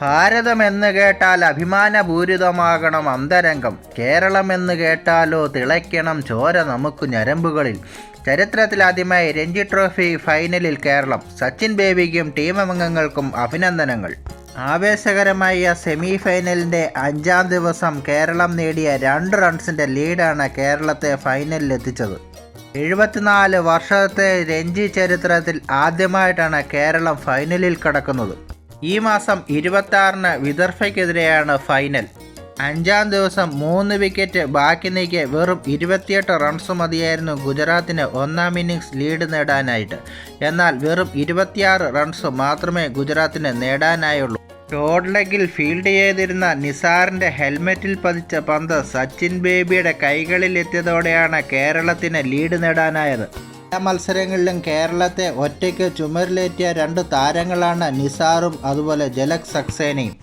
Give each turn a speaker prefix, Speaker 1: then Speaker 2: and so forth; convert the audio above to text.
Speaker 1: ഭാരതമെന്ന് കേട്ടാൽ അഭിമാനപൂരിതമാകണം അന്തരംഗം. കേരളമെന്ന് കേട്ടാലോ തിളയ്ക്കണം ചോര നമുക്ക് ഞരമ്പുകളിൽ. ചരിത്രത്തിലാദ്യമായി രഞ്ജി ട്രോഫി ഫൈനലിൽ കേരളം. സച്ചിൻ ബേബിക്കും ടീമംഗങ്ങൾക്കും അഭിനന്ദനങ്ങൾ. ആവേശകരമായ സെമി ഫൈനലിൻ്റെ 5-ാം ദിവസം കേരളം നേടിയ 2 റൺസിൻ്റെ ലീഡാണ് കേരളത്തെ ഫൈനലിലെത്തിച്ചത്. 74 വർഷത്തെ രഞ്ജി ചരിത്രത്തിൽ ആദ്യമായിട്ടാണ് കേരളം ഫൈനലിൽ കടക്കുന്നത്. ഈ മാസം 26-ന് വിദർഭയ്ക്കെതിരെയാണ് ഫൈനൽ. 5-ാം ദിവസം 3 വിക്കറ്റ് ബാക്കി നീക്കി വെറും 28 റൺസ് മതിയായിരുന്നു ഗുജറാത്തിന് 1-ാം ഇന്നിംഗ്സ് ലീഡ് നേടാനായിട്ട്. എന്നാൽ വെറും 26 റൺസ് മാത്രമേ ഗുജറാത്തിന് നേടാനായുള്ളൂ. ഷോർട്ട് ലെഗിൽ ഫീൽഡ് ചെയ്തിരുന്ന നിസാറിൻ്റെ ഹെൽമെറ്റിൽ പതിച്ച പന്ത് സച്ചിൻ ബേബിയുടെ കൈകളിൽ എത്തിയതോടെയാണ് കേരളത്തിന് ലീഡ് നേടാനായത്. എല്ലാ മത്സരങ്ങളിലും കേരളത്തെ ഒറ്റയ്ക്ക് ചുമരിലേറ്റിയ 2 താരങ്ങളാണ് നിസാറും അതുപോലെ ജലക് സക്സേനയും.